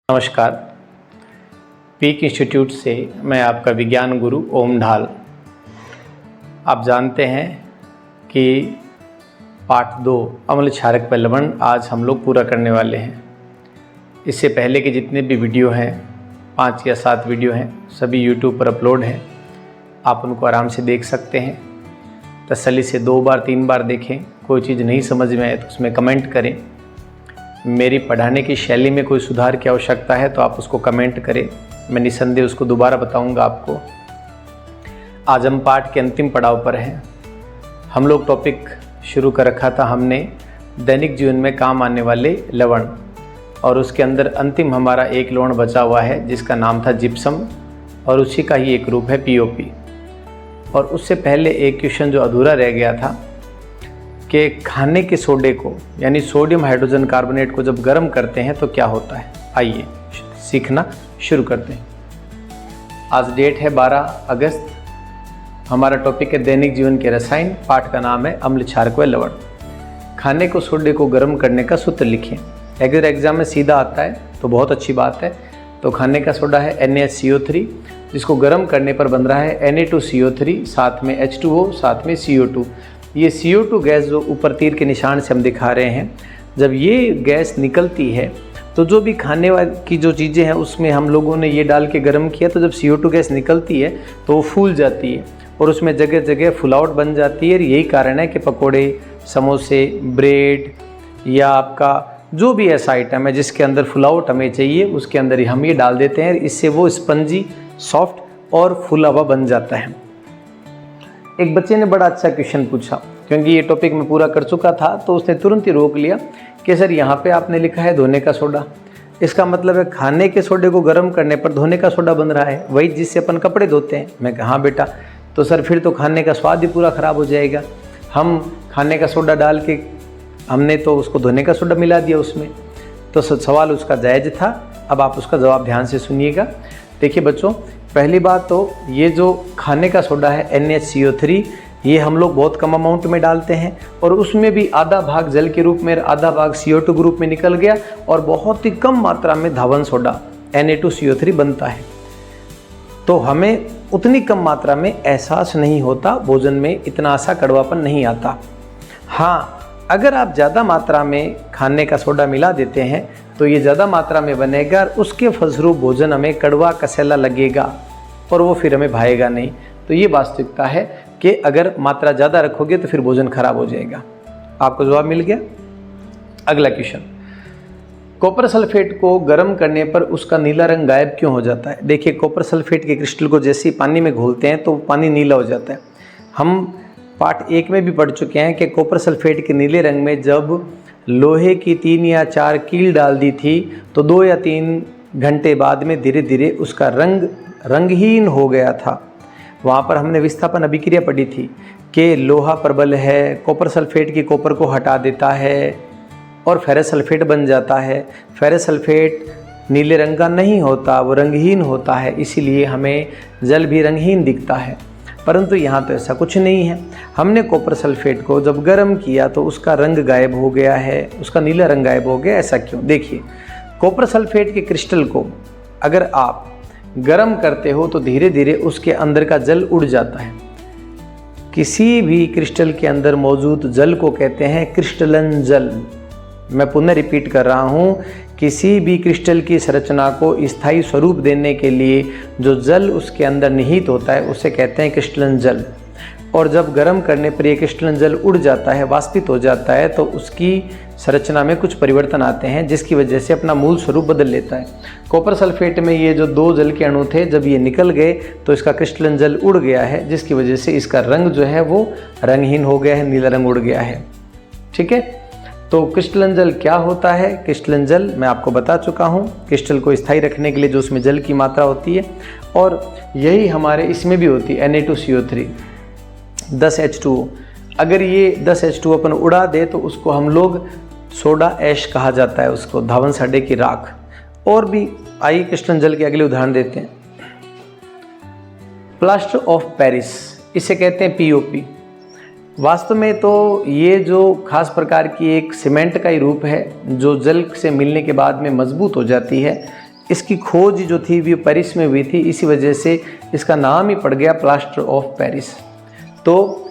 नमस्कार। Peak institute से मैं आपका विज्ञान गुरु ओम ढाल। आप जानते हैं कि पार्ट 2 अम्ल क्षारक पर लवण आज हम लोग पूरा करने वाले हैं। इससे पहले के जितने भी वीडियो हैं, 5 या 7 वीडियो हैं, सभी यूट्यूब पर अपलोड हैं। आप उनको आराम से देख सकते हैं। तसल्ली से 2 बार 3 बार देखें। कोई चीज़ नहीं समझ में आए तो उसमें कमेंट करें। मेरी पढ़ाने की शैली में कोई सुधार की आवश्यकता है तो आप उसको कमेंट करें, मैं निसंदेह उसको दोबारा बताऊंगा आपको। आज हम पाठ के अंतिम पड़ाव पर हैं। हम लोग टॉपिक शुरू कर रखा था हमने दैनिक जीवन में काम आने वाले लवण, और उसके अंदर अंतिम हमारा एक लवण बचा हुआ है जिसका नाम था जिप्सम, और उसी का ही एक रूप है पीओपी। और उससे पहले एक क्वेश्चन जो अधूरा रह गया था कि खाने के सोडे को यानी सोडियम हाइड्रोजन कार्बोनेट को जब गर्म करते हैं तो क्या होता है। आइए सीखना शुरू करते हैं। आज डेट है 12 अगस्त। हमारा टॉपिक है दैनिक जीवन के रसायन। पाठ का नाम है अम्ल क्षारक व लवण। खाने को सोडे को गर्म करने का सूत्र लिखें। अगर एग्जाम में सीधा आता है तो बहुत अच्छी बात है। तो खाने का सोडा है NaCO3, जिसको गर्म करने पर बन रहा है Na2CO3, साथ में H2O, साथ में CO2। ये CO2 गैस जो ऊपर तीर के निशान से हम दिखा रहे हैं, जब ये गैस निकलती है तो जो भी खाने की जो चीज़ें हैं उसमें हम लोगों ने ये डाल के गर्म किया, तो जब CO2 गैस निकलती है तो वो फूल जाती है और उसमें जगह जगह फुलावट बन जाती है। यही कारण है कि पकोड़े, समोसे, ब्रेड या आपका जो भी ऐसा आइटम है जिसके अंदर फुलावट हमें चाहिए उसके अंदर ही हम ये डाल देते हैं। इससे वो स्पंजी, सॉफ्ट और फुला हुआ बन जाता है। एक बच्चे ने बड़ा अच्छा क्वेश्चन पूछा, क्योंकि ये टॉपिक मैं पूरा कर चुका था, तो उसने तुरंत ही रोक लिया कि सर यहाँ पे आपने लिखा है धोने का सोडा, इसका मतलब है खाने के सोडे को गर्म करने पर धोने का सोडा बन रहा है, वही जिससे अपन कपड़े धोते हैं। मैं कहा हाँ बेटा, तो सर फिर तो खाने का स्वाद ही पूरा ख़राब हो जाएगा। हम खाने का सोडा डाल के हमने तो उसको धोने का सोडा मिला दिया उसमें। तो सवाल उसका जायज़ था। अब आप उसका जवाब ध्यान से सुनिएगा। देखिए बच्चों, पहली बात तो ये जो खाने का सोडा है NaCO3, ये हम लोग बहुत कम अमाउंट में डालते हैं और उसमें भी आधा भाग जल के रूप में, आधा भाग CO2 ग्रुप में निकल गया और बहुत ही कम मात्रा में धावन सोडा Na2CO3 बनता है। तो हमें उतनी कम मात्रा में एहसास नहीं होता, भोजन में इतना सा कड़वापन नहीं आता। हाँ, अगर आप ज़्यादा मात्रा में खाने का सोडा मिला देते हैं तो ये ज़्यादा मात्रा में बनेगा और उसके फलस्वरूप भोजन हमें कड़वा कसैला लगेगा और वो फिर हमें भाएगा नहीं। तो ये वास्तविकता है कि अगर मात्रा ज़्यादा रखोगे तो फिर भोजन खराब हो जाएगा। आपको जवाब मिल गया। अगला क्वेश्चन, कॉपर सल्फेट को गर्म करने पर उसका नीला रंग गायब क्यों हो जाता है। देखिए, कॉपर सल्फेट के क्रिस्टल को जैसे ही पानी में घोलते हैं तो पानी नीला हो जाता है। हम पार्ट 1 में भी पढ़ चुके हैं कि कॉपर सल्फेट के नीले रंग में जब लोहे की 3 या 4 कील डाल दी थी तो 2 या 3 घंटे बाद में धीरे धीरे उसका रंग रंगहीन हो गया था। वहाँ पर हमने विस्थापन अभिक्रिया पढ़ी थी कि लोहा प्रबल है, कॉपर सल्फेट की कॉपर को हटा देता है और फेरस सल्फेट बन जाता है। फेरस सल्फेट नीले रंग का नहीं होता, वो रंगहीन होता है, इसीलिए हमें जल भी रंगहीन दिखता है। परंतु यहाँ तो ऐसा कुछ नहीं है। हमने कॉपर सल्फेट को जब गर्म किया तो उसका रंग गायब हो गया है, उसका नीला रंग गायब हो गया। ऐसा क्यों? देखिए, कॉपर सल्फेट के क्रिस्टल को अगर आप गर्म करते हो तो धीरे धीरे उसके अंदर का जल उड़ जाता है। किसी भी क्रिस्टल के अंदर मौजूद जल को कहते हैं क्रिस्टलन जल। मैं पुनः रिपीट कर रहा हूँ, किसी भी क्रिस्टल की संरचना को स्थायी स्वरूप देने के लिए जो जल उसके अंदर निहित होता है उसे कहते हैं क्रिस्टलन जल। और जब गर्म करने पर ये क्रिस्टलन जल उड़ जाता है, वाष्पित हो जाता है, तो उसकी संरचना में कुछ परिवर्तन आते हैं जिसकी वजह से अपना मूल स्वरूप बदल लेता है। कॉपर सल्फेट में ये जो 2 जल के अणु थे, जब ये निकल गए तो इसका क्रिस्टलन जल उड़ गया है, जिसकी वजह से इसका रंग जो है वो रंगहीन हो गया है, नीला रंग उड़ गया है। ठीक है, तो क्रिस्टलन जल क्या होता है? क्रिस्टलन जल मैं आपको बता चुका हूँ, क्रिस्टल को स्थायी रखने के लिए जो उसमें जल की मात्रा होती है, और यही हमारे इसमें भी होती है Na2CO3, 10 H2O। अगर ये 10 H2O अपन उड़ा दे तो उसको हम लोग सोडा ऐश कहा जाता है, उसको धावन साडे की राख। और भी आइए क्रिस्टलन जल के अगले उदाहरण देते हैं। प्लास्टर ऑफ पेरिस, इसे कहते हैं POP। वास्तव में तो ये जो खास प्रकार की एक सीमेंट का ही रूप है जो जल से मिलने के बाद में मजबूत हो जाती है। इसकी खोज जो थी वो पेरिस में हुई थी, इसी वजह से इसका नाम ही पड़ गया प्लास्टर ऑफ पेरिस। तो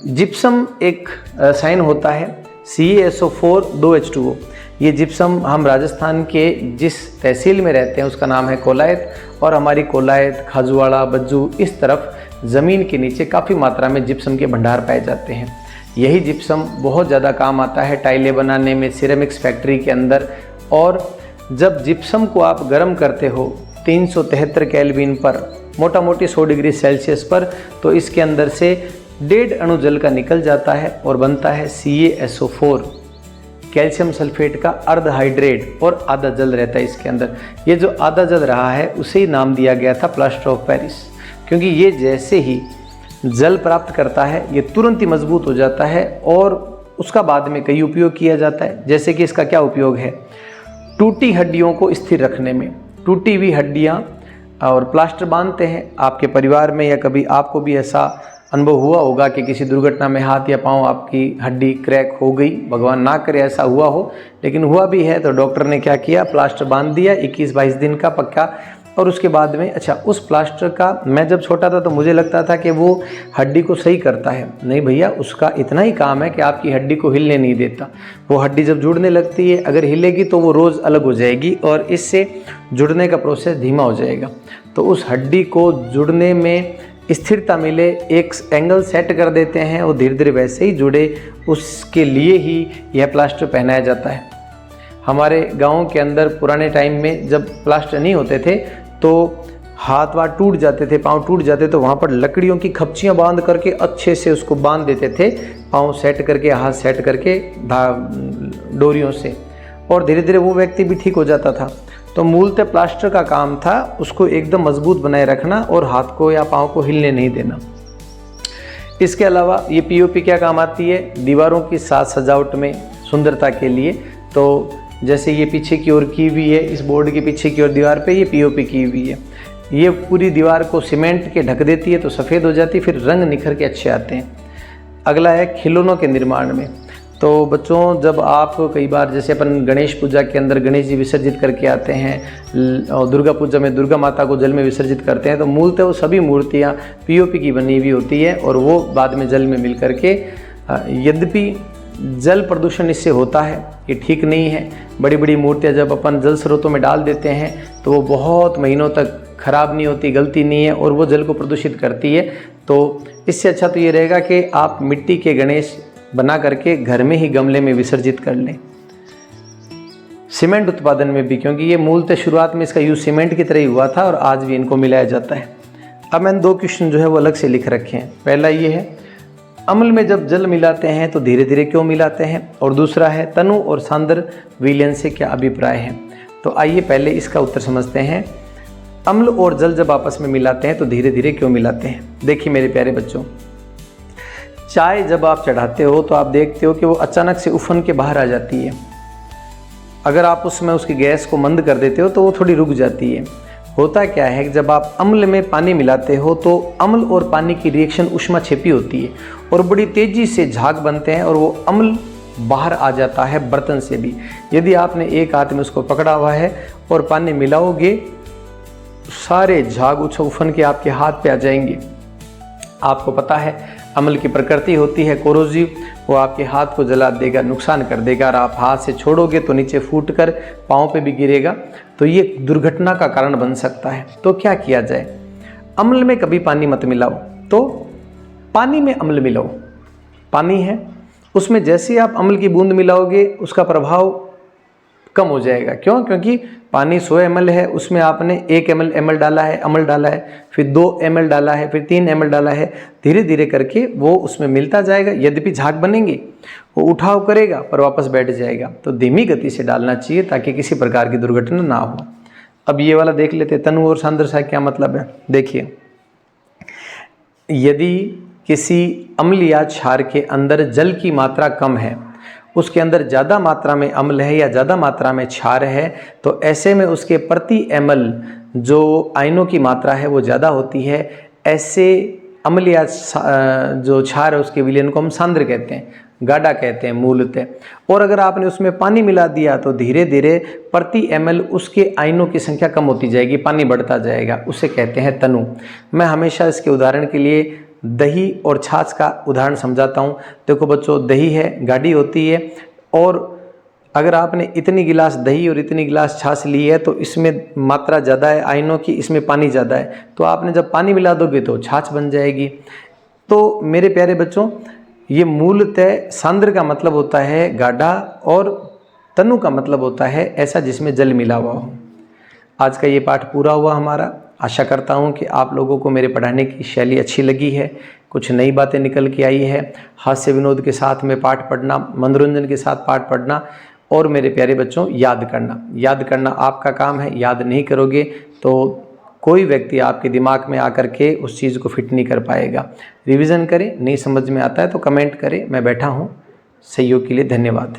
जिप्सम एक साइन होता है CaSO4 2H2O। ये जिप्सम हम राजस्थान के जिस तहसील में रहते हैं उसका नाम है कोलायत, और हमारी कोलायत, खाजूवाड़ा, बज्जू इस तरफ ज़मीन के नीचे काफ़ी मात्रा में जिप्सम के भंडार पाए जाते हैं। यही जिप्सम बहुत ज़्यादा काम आता है टाइलें बनाने में, सिरेमिक्स फैक्ट्री के अंदर। और जब जिप्सम को आप गर्म करते हो 373 केल्विन पर, मोटा मोटी 100 डिग्री सेल्सियस पर, तो इसके अंदर से 1.5 अणु जल का निकल जाता है और बनता है CaSO4, कैल्शियम सल्फेट का अर्ध हाइड्रेट, और आधा जल रहता है इसके अंदर। ये जो आधा जल रहा है उसे ही नाम दिया गया था प्लास्टर ऑफ पेरिस, क्योंकि ये जैसे ही जल प्राप्त करता है ये तुरंत ही मजबूत हो जाता है और उसका बाद में कई उपयोग किया जाता है। जैसे कि इसका क्या उपयोग है, टूटी हड्डियों को स्थिर रखने में। टूटी हुई हड्डियाँ और प्लास्टर बांधते हैं आपके परिवार में, या कभी आपको भी ऐसा अनुभव हुआ होगा कि किसी दुर्घटना में हाथ या पांव आपकी हड्डी क्रैक हो गई, भगवान ना करे ऐसा हुआ हो, लेकिन हुआ भी है, तो डॉक्टर ने क्या किया, प्लास्टर बांध दिया 21-22 दिन का पक्का। और उसके बाद में अच्छा, उस प्लास्टर का, मैं जब छोटा था तो मुझे लगता था कि वो हड्डी को सही करता है। नहीं भैया, उसका इतना ही काम है कि आपकी हड्डी को हिलने नहीं देता। वो हड्डी जब जुड़ने लगती है, अगर हिलेगी तो वो रोज़ अलग हो जाएगी और इससे जुड़ने का प्रोसेस धीमा हो जाएगा। तो उस हड्डी को जुड़ने में स्थिरता मिले, एक एंगल सेट कर देते हैं और धीरे धीरे वैसे ही जुड़े, उसके लिए ही यह प्लास्टर पहनाया जाता है। हमारे गाँव के अंदर पुराने टाइम में जब प्लास्टर नहीं होते थे तो हाथ वाथ टूट जाते थे, पाँव टूट जाते, तो वहाँ पर लकड़ियों की खपचियाँ बांध करके अच्छे से उसको बांध देते थे, पाँव सेट करके, हाथ सेट करके डोरियों से, और धीरे धीरे वो व्यक्ति भी ठीक हो जाता था। तो मूलतः प्लास्टर का काम था उसको एकदम मजबूत बनाए रखना और हाथ को या पाँव को हिलने नहीं देना। इसके अलावा ये POP क्या काम आती है, दीवारों की साज सजावट में, सुंदरता के लिए। तो जैसे ये पीछे की ओर की हुई है, इस बोर्ड के पीछे की ओर दीवार पे ये POP की हुई है, ये पूरी दीवार को सीमेंट के ढक देती है तो सफ़ेद हो जाती है, फिर रंग निखर के अच्छे आते हैं। अगला है खिलौनों के निर्माण में। तो बच्चों, जब आप कई बार, जैसे अपन गणेश पूजा के अंदर गणेश जी विसर्जित करके आते हैं और दुर्गा पूजा में दुर्गा माता को जल में विसर्जित करते हैं, तो मूलतः वो सभी मूर्तियाँ POP की बनी हुई होती है और वो बाद में जल में मिल करके, यद्यपि जल प्रदूषण इससे होता है, ये ठीक नहीं है। बड़ी बड़ी मूर्तियाँ जब अपन जल स्रोतों में डाल देते हैं तो वो बहुत महीनों तक खराब नहीं होती, गलती नहीं है, और वो जल को प्रदूषित करती है। तो इससे अच्छा तो ये रहेगा कि आप मिट्टी के गणेश बना करके घर में ही गमले में विसर्जित कर लें। सीमेंट उत्पादन में भी, क्योंकि ये मूलतः शुरुआत में इसका यूज सीमेंट की तरह ही हुआ था और आज भी इनको मिलाया जाता है। अब मैंने 2 क्वेश्चन जो है वो अलग से लिख रखे हैं। पहला ये है, अम्ल में जब जल मिलाते हैं तो धीरे धीरे क्यों मिलाते हैं, और दूसरा है, तनु और सांद्र विलयन से क्या अभिप्राय है। तो आइए पहले इसका उत्तर समझते हैं। अम्ल और जल जब आपस में मिलाते हैं तो धीरे धीरे क्यों मिलाते हैं। देखिए मेरे प्यारे बच्चों, चाय जब आप चढ़ाते हो तो आप देखते हो कि वो अचानक से उफन के बाहर आ जाती है। अगर आप उसमें उसकी गैस को मंद कर देते हो तो वो थोड़ी रुक जाती है। होता क्या है कि जब आप अम्ल में पानी मिलाते हो तो अम्ल और पानी की रिएक्शन ऊष्माक्षेपी होती है और बड़ी तेज़ी से झाग बनते हैं और वो अम्ल बाहर आ जाता है बर्तन से भी। यदि आपने एक हाथ में उसको पकड़ा हुआ है और पानी मिलाओगे, सारे झाग उफन के आपके हाथ पे आ जाएंगे। आपको पता है अम्ल की प्रकृति होती है कोरोजिव, वो आपके हाथ को जला देगा, नुकसान कर देगा, और आप हाथ से छोड़ोगे तो नीचे फूट कर पाँव पे भी गिरेगा, तो ये दुर्घटना का कारण बन सकता है। तो क्या किया जाए, अम्ल में कभी पानी मत मिलाओ, तो पानी में अम्ल मिलाओ। पानी है उसमें जैसे आप अम्ल की बूंद मिलाओगे उसका प्रभाव कम हो जाएगा। क्यों? क्योंकि पानी 100 ml है, उसमें आपने 1 ml डाला है, अम्ल डाला है, फिर 2 ml डाला है, फिर 3 ml डाला है, धीरे धीरे करके वो उसमें मिलता जाएगा। यद्यपि झाग बनेंगे, वो उठाव करेगा पर वापस बैठ जाएगा। तो धीमी गति से डालना चाहिए ताकि किसी प्रकार की दुर्घटना ना हो। अब ये वाला देख लेते, तनु और सांद्रता क्या मतलब है। देखिए, यदि किसी अम्ल या क्षार के अंदर जल की मात्रा कम है, उसके अंदर ज़्यादा मात्रा में अम्ल है या ज़्यादा मात्रा में क्षार है, तो ऐसे में उसके प्रति ml जो आयनों की मात्रा है वो ज़्यादा होती है। ऐसे अम्ल या जो क्षार है उसके विलयन को हम सांद्र कहते हैं। गाढ़ा कहते हैं मूलतः। और अगर आपने उसमें पानी मिला दिया तो धीरे धीरे प्रति ml उसके आयनों की संख्या कम होती जाएगी, पानी बढ़ता जाएगा, उसे कहते हैं तनु। मैं हमेशा इसके उदाहरण के लिए दही और छाछ का उदाहरण समझाता हूँ। देखो बच्चों, दही है, गाढ़ी होती है, और अगर आपने इतनी गिलास दही और इतनी गिलास छाछ ली है तो इसमें मात्रा ज़्यादा है आयनों की, इसमें पानी ज़्यादा है, तो आपने जब पानी मिला दोगे तो छाछ बन जाएगी। तो मेरे प्यारे बच्चों, ये मूलतः सांद्र का मतलब होता है गाढ़ा और तनु का मतलब होता है ऐसा जिसमें जल मिला हुआ हो। आज का ये पाठ पूरा हुआ हमारा। आशा करता हूँ कि आप लोगों को मेरे पढ़ाने की शैली अच्छी लगी है, कुछ नई बातें निकल के आई है। हास्य विनोद के साथ में पाठ पढ़ना, मनोरंजन के साथ पाठ पढ़ना, और मेरे प्यारे बच्चों याद करना आपका काम है। याद नहीं करोगे तो कोई व्यक्ति आपके दिमाग में आकर के उस चीज़ को फिट नहीं कर पाएगा। रिवीजन करें, नहीं समझ में आता है तो कमेंट करें, मैं बैठा हूँ। सहयोग के लिए धन्यवाद।